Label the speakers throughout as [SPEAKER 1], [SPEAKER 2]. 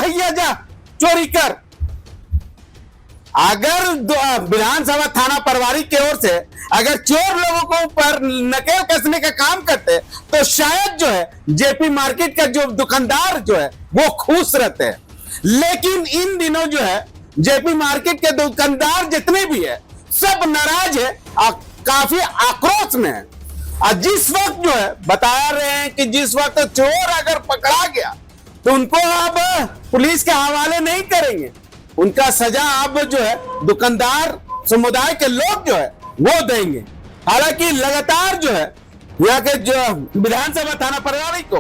[SPEAKER 1] भैया जा चोरी कर। अगर विधानसभा थाना प्रभारी की ओर से अगर चोर लोगों को ऊपर नकेल कसने का काम करते तो शायद जो है जेपी मार्केट का जो दुकानदार जो है वो खुश रहते हैं। लेकिन इन दिनों जो है जेपी मार्केट के दुकानदार जितने भी है सब नाराज है और काफी आक्रोश में है। और जिस वक्त जो है बता रहे हैं कि जिस वक्त चोर अगर पकड़ा गया तो उनको अब पुलिस के हवाले नहीं करेंगे, उनका सजा अब जो है दुकानदार समुदाय के लोग जो है वो देंगे। हालांकि लगातार जो है यहाँ के जो विधानसभा थाना प्रभारी को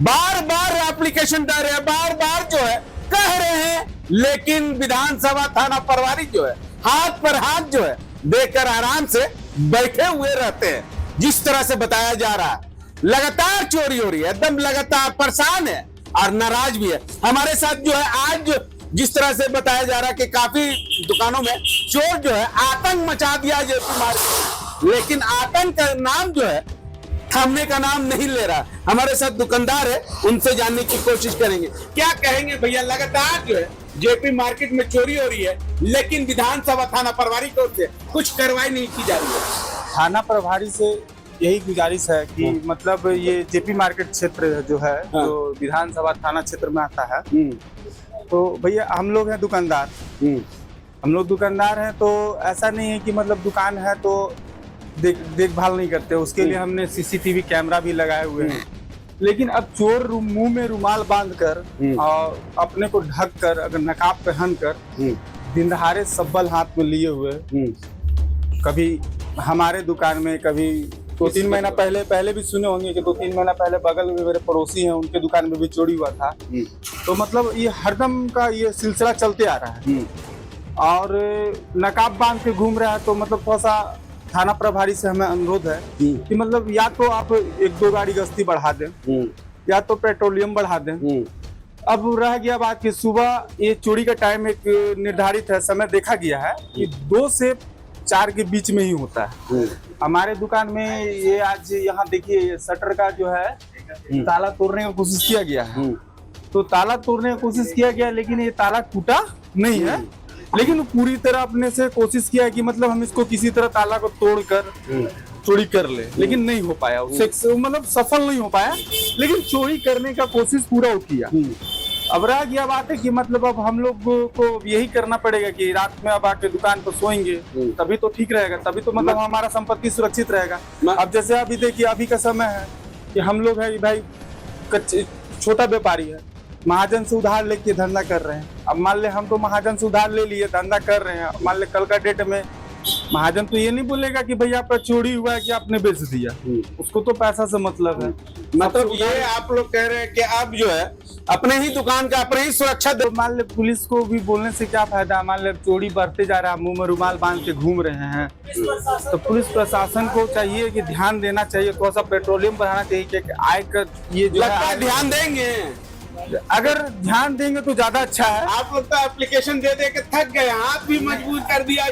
[SPEAKER 1] बार बार एप्लीकेशन दे रहे हैं, बार बार जो है कह रहे हैं, लेकिन विधानसभा थाना प्रभारी जो है हाथ पर हाथ जो है देकर आराम से बैठे हुए रहते हैं। जिस तरह से बताया जा रहा है लगातार चोरी हो रही है, एकदम लगातार परेशान है और नाराज भी है। हमारे साथ जो है आज जिस तरह से बताया जा रहा है कि काफी दुकानों में चोर जो है आतंक मचा दिया जेपी मार्केट, लेकिन आतंक का नाम जो है थमने का नाम नहीं ले रहा। हमारे साथ दुकानदार है, उनसे जानने की कोशिश करेंगे। क्या कहेंगे भैया, लगातार जो है जेपी मार्केट में चोरी हो रही है लेकिन विधानसभा थाना प्रभारी की ओर से कुछ कार्रवाई नहीं की जा रही है।
[SPEAKER 2] थाना प्रभारी से यही गुजारिश है कि मतलब ये जेपी मार्केट क्षेत्र जो है जो विधानसभा थाना क्षेत्र में आता है, तो भैया हम लोग हैं दुकानदार, हम लोग दुकानदार हैं, तो ऐसा नहीं है कि मतलब दुकान है तो देखभाल नहीं करते। उसके लिए हमने सीसीटीवी कैमरा भी लगाए हुए हैं। लेकिन अब चोर मुंह में रुमाल बांधकर और अपने को ढक कर अगर नकाब पहन कर दिन दहाड़े सब्बल हाथ में लिए हुए, कभी हमारे दुकान में, कभी 2-3 महीना पहले भी सुने होंगे कि 2-3 महीना पहले बगल में मेरे पड़ोसी हैं, उनके दुकान में भी चोरी हुआ था। तो मतलब ये हरदम का ये सिलसिला चलते आ रहा है और नकाब बांध के घूम रहा है। तो मतलब थोड़ा सा थाना प्रभारी से हमें अनुरोध है कि मतलब या तो आप 1-2 गाड़ी गश्ती बढ़ा दें या तो पेट्रोलियम बढ़ा दें। अब रह गया बात कि सुबह ये चोरी का टाइम एक निर्धारित है, समय देखा गया है कि 2 से 4 के बीच में ही होता है। हमारे दुकान में ये आज यहाँ देखिए शटर का जो है ताला तोड़ने की कोशिश किया गया है, तो ताला तोड़ने की कोशिश किया गया लेकिन ये ताला टूटा नहीं है। लेकिन पूरी तरह अपने से कोशिश किया कि मतलब हम इसको किसी तरह ताला को तोड़कर चोरी कर ले, लेकिन नहीं हो पाया, उससे मतलब सफल नहीं हो पाया। लेकिन चोरी करने का कोशिश पूरा किया। अब रह गया बात है कि मतलब अब हम लोग को यही करना पड़ेगा कि रात में अब आके दुकान पर सोएंगे तभी तो ठीक रहेगा, तभी तो मतलब हमारा संपत्ति सुरक्षित रहेगा। अब जैसे अभी देखिए अभी का समय है कि हम लोग है भाई छोटा व्यापारी है, महाजन से उधार लेके धंधा कर रहे हैं। अब मान ले हम तो महाजन से उधार ले लिए धंधा कर रहे हैं, मान ले कल का डेट में महाजन तो ये नहीं बोलेगा कि भैया आपका चोरी हुआ है कि आपने बेच दिया, उसको तो पैसा से मतलब है।
[SPEAKER 1] मतलब ये आप लोग कह रहे हैं कि अब जो है अपने ही दुकान का अपने ही सुरक्षा दो।
[SPEAKER 2] मान ले पुलिस को भी बोलने से क्या फायदा, मान ले चोरी बढ़ते जा रहा है, मुंह में रुमाल बांध के घूम रहे हैं, तो पुलिस प्रशासन को चाहिए कि ध्यान देना चाहिए, थोड़ा सा पेट्रोलियम बढ़ाना चाहिए कि आयकर ये जो है
[SPEAKER 1] ध्यान देंगे।
[SPEAKER 2] अगर ध्यान देंगे तो ज्यादा अच्छा है।
[SPEAKER 1] आप लोग तो एप्लीकेशन दे के थक गए, हाथ भी मजबूत कर दिया।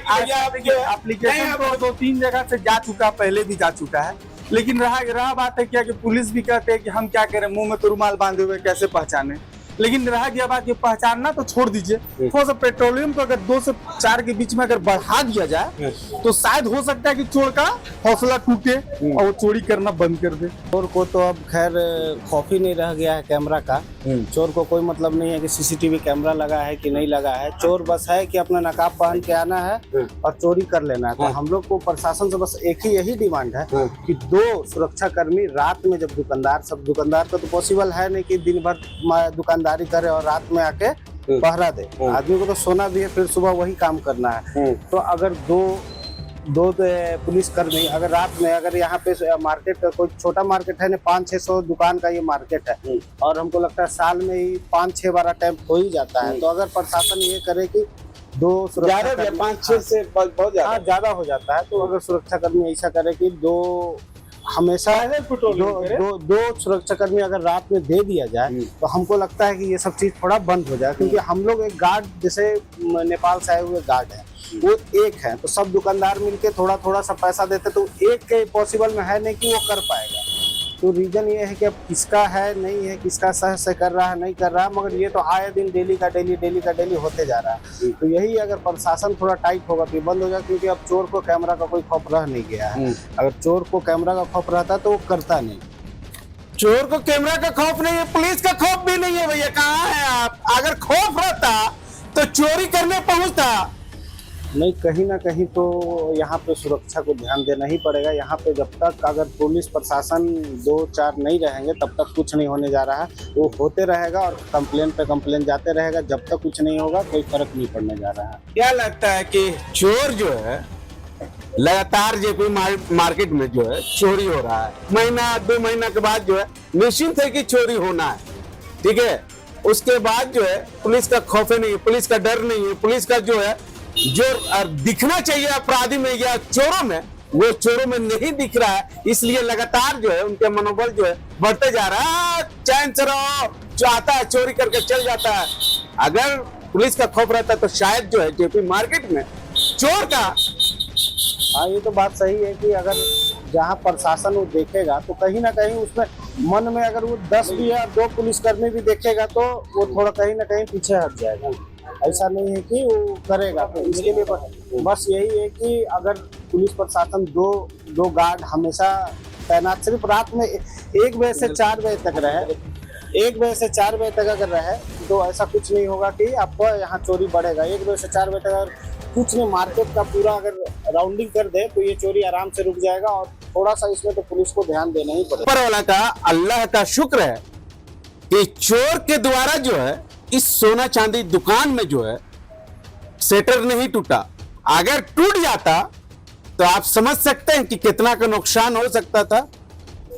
[SPEAKER 2] एप्लीकेशन तो 2-3 जगह से जा चुका, पहले भी जा चुका है, लेकिन रहा बात है क्या कि पुलिस भी कहते हैं कि हम क्या करें, मुंह में तो रुमाल बांधे हुए कैसे पहचाने। लेकिन रह गया बात ये पहचानना तो छोड़ दीजिए, थोड़ा सा पेट्रोलियम को अगर 2 से 4 के बीच में अगर बढ़ा दिया जाए तो शायद हो सकता है कि चोर का हौसला टूटे और वो चोरी करना बंद कर दे।
[SPEAKER 3] चोर को तो अब खैर खौफ ही नहीं रह गया है कैमरा का। चोर को कोई मतलब नहीं है कि सीसीटीवी कैमरा लगा है कि नहीं लगा है, चोर बस है कि अपना नकाब पहन के आना है और चोरी कर लेना है। तो हम लोग को प्रशासन से बस एक ही यही डिमांड है कि 2 सुरक्षा कर्मी रात में, जब दुकानदार का तो पॉसिबल है नहीं कि दिन भर दुकानदारी करे और रात में आके पहरा दे, आदमी को तो सोना भी है, फिर सुबह वही काम करना है। तो अगर दो पुलिस कर्मी अगर रात में, अगर यहाँ पे मार्केट कोई छोटा मार्केट है ना, 500-600 दुकान का ये मार्केट है और हमको लगता है साल में ही 5-6 बार अटेम्प्ट हो ही जाता है। तो अगर प्रशासन ये करे कि 2 सुरक्षा
[SPEAKER 1] 5-6 से बहुत
[SPEAKER 3] ज्यादा हो जाता है, तो अगर सुरक्षा कर्मी ऐसा करे कि 2 हमेशा दो सुरक्षा कर्मी अगर रात में दे दिया जाए तो हमको लगता है कि ये सब चीज थोड़ा बंद हो जाए। क्योंकि हम लोग एक गार्ड, जैसे नेपाल से आए हुए गार्ड है, वो एक है, तो सब दुकानदार मिलके थोड़ा सा पैसा देते तो एक के पॉसिबल में है नहीं कि वो कर पाएगा। तो रीजन ये है कि अब किसका है नहीं है, किसका सह से कर रहा है नहीं कर रहा है, मगर ये तो आए दिन डेली का डेली होते जा रहा है। तो यही अगर प्रशासन थोड़ा टाइट होगा तो ये बंद हो जाए, क्योंकि अब चोर को कैमरा का कोई खौफ रह नहीं गया है। अगर चोर को कैमरा का खौफ रहता तो वो करता नहीं।
[SPEAKER 1] चोर को कैमरा का खौफ नहीं है, पुलिस का खौफ भी नहीं है भैया। कहाँ है आप? अगर खौफ रहता तो चोरी करने पहुंचता
[SPEAKER 3] नहीं, कहीं ना कहीं तो यहाँ पे सुरक्षा को ध्यान देना ही पड़ेगा। यहाँ पे जब तक अगर पुलिस प्रशासन 2-4 नहीं रहेंगे तब तक कुछ नहीं होने जा रहा है। वो होते रहेगा और कंप्लेन पे कंप्लेन जाते रहेगा, जब तक कुछ नहीं होगा कोई फर्क नहीं पड़ने जा रहा है।
[SPEAKER 1] क्या लगता है कि चोर जो है लगातार जेपी मार्केट में जो है चोरी हो रहा है, महीना 2 महीना के बाद जो है निश्चिंत है कि चोरी होना है, ठीक है। उसके बाद जो है पुलिस का खौफ नहीं है, पुलिस का डर नहीं है, पुलिस का जो है जो दिखना चाहिए अपराधी में या चोरों में, वो चोरों में नहीं दिख रहा है। इसलिए लगातार जो है उनके मनोबल जो है बढ़ते जा रहा है। चैन से रहो, जो आता है चोरी करके चल जाता है। अगर पुलिस का खौफ रहता तो शायद जो है जेपी मार्केट में चोर का।
[SPEAKER 3] हाँ, ये तो बात सही है कि अगर जहाँ प्रशासन वो देखेगा तो कहीं ना कहीं उसमें मन में अगर वो 10 भी या 2 पुलिसकर्मी भी देखेगा तो वो थोड़ा कहीं ना कहीं पीछे हट जाएगा। ऐसा नहीं है कि वो करेगा। तो इसके लिए बस यही है कि अगर पुलिस प्रशासन दो गार्ड हमेशा तैनात, सिर्फ रात में 1 बजे से 4 बजे तक रहे, 1 बजे से 4 बजे तक अगर रहे तो ऐसा कुछ नहीं होगा कि आपको यहाँ चोरी बढ़ेगा। 1 बजे से 4 बजे तक अगर कुछ नहीं, मार्केट का पूरा अगर राउंडिंग कर दे तो ये चोरी आराम से रुक जाएगा। और थोड़ा सा इसमें तो पुलिस को ध्यान देना ही पड़ेगा।
[SPEAKER 1] ऊपर वाला का अल्लाह का शुक्र है कि चोर के द्वारा जो है इस सोना चांदी दुकान में जो है शटर नहीं टूटा। अगर टूट जाता तो आप समझ सकते हैं कि कितना का नुकसान हो सकता था।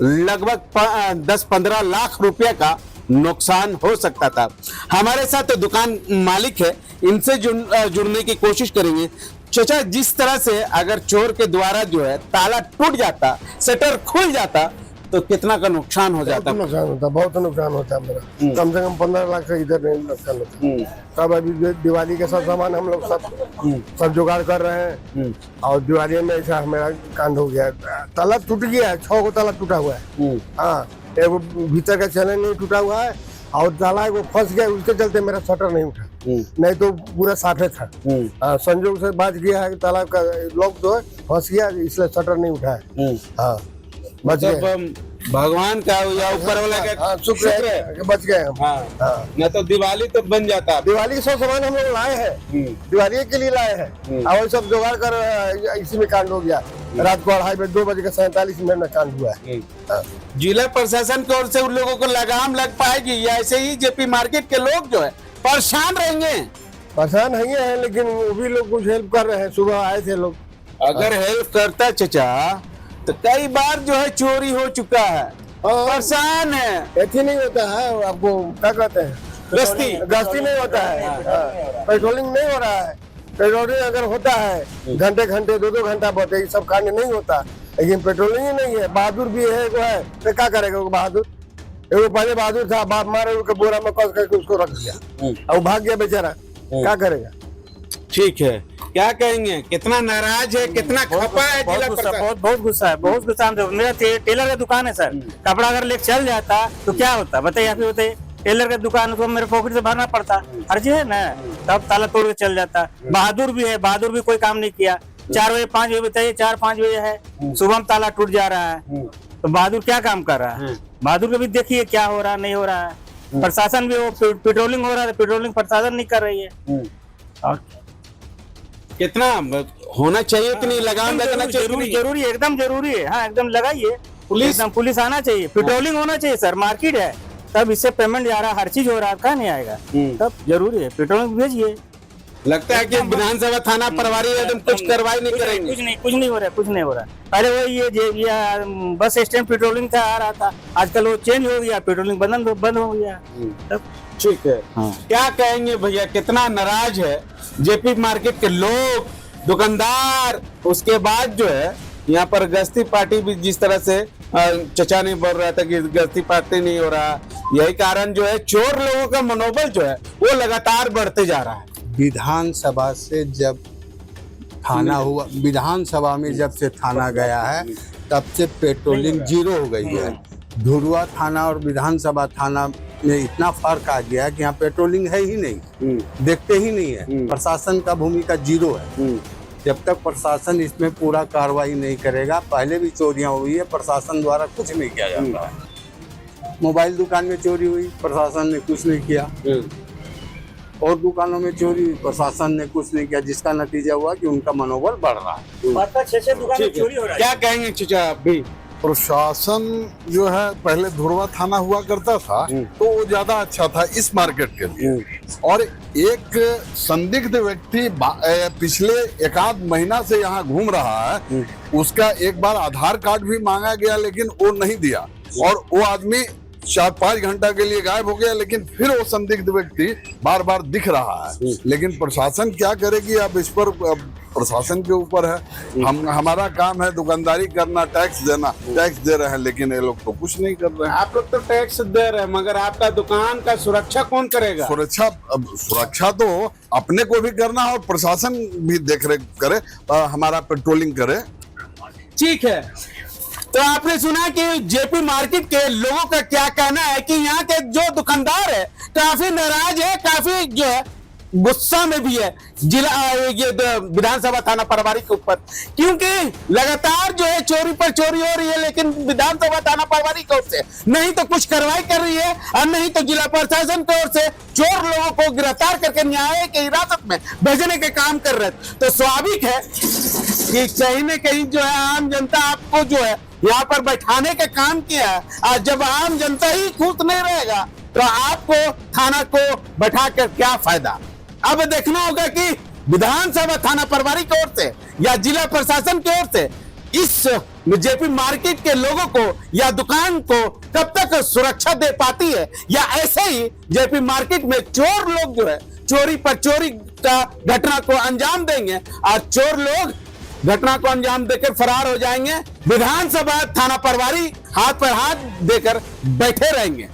[SPEAKER 1] लगभग 10-15 लाख रुपए का नुकसान हो सकता था। हमारे साथ तो दुकान मालिक है, इनसे जुड़ने की कोशिश करेंगे। चाचा, जिस तरह से अगर चोर के द्वारा जो है ताला टूट जाता, शटर खुल जाता तो कितना का नुकसान हो जाता?
[SPEAKER 4] नुकसान होता, बहुत नुकसान होता मेरा। कम से कम 15 लाख से इधर नहीं नुकसान होता। तब अभी दिवाली के सब सामान हम लोग सब जुगाड़ कर रहे हैं और दिवाली में ऐसा मेरा कांड हो गया। ताला टूट गया है, 6 को ताला टूटा हुआ है। हाँ, एगो भीतर का चैनल नहीं टूटा हुआ है और ताला वो फंस गया, उसके चलते मेरा शटर नहीं उठा, नहीं तो पूरा साफे था। संजोग से बात किया है कि ताला का लॉक जो है फंस गया, इसलिए शटर नहीं उठा है। हाँ, बच गए।
[SPEAKER 1] भगवान का या ऊपर वाला का
[SPEAKER 4] शुक्र है कि बच गए हम।
[SPEAKER 1] हाँ। न तो दिवाली तो बन जाता।
[SPEAKER 4] दिवाली के सब सामान हम लोग लाए हैं, दिवाली के लिए लाए हैं और सब जुगाड़ कर इसी में कांड हो गया। रात को 2:47 में कांड हुआ है।
[SPEAKER 1] जिला प्रशासन की ओर से उन लोगों को लगाम लग पाएगी या ऐसे ही जेपी मार्केट के लोग जो है परेशान रहेंगे?
[SPEAKER 4] परेशान है, लेकिन वो भी लोग कुछ हेल्प कर रहे हैं। सुबह आए थे लोग।
[SPEAKER 1] अगर हेल्प करता चाचा तो कई बार जो है चोरी हो चुका है। परेशान है।
[SPEAKER 4] ऐसे नहीं होता है, आपको क्या कहते हैं, गश्ती नहीं होता है। पेट्रोलिंग नहीं हो रहा है। पेट्रोलिंग अगर होता है घंटे 2-2 घंटा बहुत, सब कांड नहीं होता। लेकिन पेट्रोलिंग ही नहीं है। बहादुर भी है वो है तो क्या करेगा वो बहादुर? वो पहले बहादुर था, बाप मारे उसके बोरा में कस करके उसको रख दिया और भाग गया बेचारा, क्या करेगा?
[SPEAKER 1] ठीक है, क्या कहेंगे? कितना नाराज है, कितना खपा है?
[SPEAKER 3] बहुत गुस्सा है, बहुत गुस्सा। मेरा टेलर का दुकान है सर, कपड़ा अगर लेके चल जाता तो क्या होता बताइए? आप ही बताइए। टेलर का दुकान को मेरे पॉकेट से भरना पड़ता, अर्जी है ना, तब ताला तोड़ के चल जाता। बहादुर भी है, बहादुर भी कोई काम नहीं किया। 4 बजे 5 बजे बताइए, 4-5 बजे है सुबह में ताला टूट जा रहा है, तो बहादुर क्या काम कर रहा है? बहादुर को भी देखिए क्या हो रहा नहीं हो रहा है। प्रशासन भी, वो पेट्रोलिंग हो रहा है, पेट्रोलिंग प्रशासन नहीं कर रही है। और
[SPEAKER 1] कितना होना चाहिए कि नहीं, लगाम लगना चाहिए?
[SPEAKER 3] जरूरी, एकदम जरूरी है। हाँ, एकदम लगाइए। पुलिस आना चाहिए, पेट्रोलिंग होना चाहिए सर। मार्केट है तब इससे पेमेंट जा रहा है, हर चीज हो रहा है, कहाँ नहीं आएगा? तब जरूरी है पेट्रोलिंग भेजिए।
[SPEAKER 1] लगता है कि विधानसभा थाना प्रभारी एकदम कुछ कार्रवाई नहीं करेंगे।
[SPEAKER 3] कुछ नहीं हो रहा है। पहले वो ये बस स्टैंड पेट्रोलिंग था, आ रहा था, आजकल वो चेंज हो गया, पेट्रोलिंग बंद हो गया। तब
[SPEAKER 1] ठीक है। क्या कहेंगे भैया, कितना नाराज है जेपी मार्केट के लोग, दुकानदार? उसके बाद जो है यहाँ पर गश्ती पार्टी भी, जिस तरह से चचा ने बोल रहा था कि गश्ती पार्टी नहीं हो रहा, यही कारण जो है चोर लोगों का मनोबल जो है वो लगातार बढ़ते जा रहा है।
[SPEAKER 5] विधानसभा से जब थाना हुआ, विधानसभा में जब से थाना गया है तब से पेट्रोलिंग 0 हो गई है। धुरुआ थाना और विधानसभा थाना में इतना फर्क आ गया कि यहाँ पेट्रोलिंग है ही नहीं, देखते ही नहीं है। प्रशासन का भूमिका जीरो है। जब तक प्रशासन इसमें पूरा कार्रवाई नहीं करेगा, पहले भी चोरियां हुई है, प्रशासन द्वारा कुछ नहीं किया जाता है। मोबाइल दुकान में चोरी हुई, प्रशासन ने कुछ नहीं किया, और दुकानों में चोरी हुई, प्रशासन ने कुछ नहीं किया, जिसका नतीजा हुआ कि उनका मनोबल बढ़ रहा है।
[SPEAKER 6] 5-6 दुकान में चोरी हो रहा है।
[SPEAKER 1] क्या कहेंगे चाचा आप भी?
[SPEAKER 7] प्रशासन जो है पहले धुरवा थाना हुआ करता था तो वो ज्यादा अच्छा था इस मार्केट के लिए। और एक संदिग्ध व्यक्ति पिछले 1-आध महीना से यहाँ घूम रहा है, उसका एक बार आधार कार्ड भी मांगा गया लेकिन वो नहीं दिया, और वो आदमी 4-5 घंटा के लिए गायब हो गया, लेकिन फिर वो संदिग्ध व्यक्ति बार बार दिख रहा है। लेकिन प्रशासन क्या करेगी, अब इस पर प्रशासन के ऊपर है। हमारा काम है दुकानदारी करना, टैक्स देना, टैक्स दे रहे हैं, लेकिन ये लोग तो कुछ नहीं कर रहे हैं।
[SPEAKER 1] आप लोग तो टैक्स दे रहे हैं, मगर आपका दुकान का सुरक्षा कौन करेगा?
[SPEAKER 7] सुरक्षा तो अपने को भी करना है और प्रशासन भी देख रेख करे, हमारा पेट्रोलिंग करे।
[SPEAKER 1] ठीक है, तो आपने सुना कि जेपी मार्केट के लोगों का क्या कहना है कि यहाँ के जो दुकानदार है काफी नाराज है, काफी जो है गुस्सा में भी है जिला ये विधानसभा थाना प्रभारी के ऊपर, क्योंकि लगातार जो है चोरी पर चोरी हो रही है, लेकिन विधानसभा थाना प्रभारी की ओर से नहीं तो कुछ कार्रवाई कर रही है और नहीं तो जिला प्रशासन की ओर से चोर लोगों को गिरफ्तार करके न्याय की हिरासत में भेजने के काम कर रहे हैं। तो स्वाभाविक है कि कहीं न कहीं जो है आम जनता आपको जो है यहाँ पर बैठाने का काम किया है, और जब आम जनता ही खुश नहीं रहेगा तो आपको थाना को बैठाकर क्या फायदा। अब देखना होगा कि विधानसभा थाना प्रभारी की ओर से या जिला प्रशासन की ओर से इस जेपी मार्केट के लोगों को या दुकान को कब तक सुरक्षा दे पाती है, या ऐसे ही जेपी मार्केट में चोर लोग जो है चोरी पर चोरी का घटना को अंजाम देंगे और चोर लोग घटना को अंजाम देकर फरार हो जाएंगे, विधानसभा थाना प्रभारी हाथ पर हाथ देकर बैठे रहेंगे।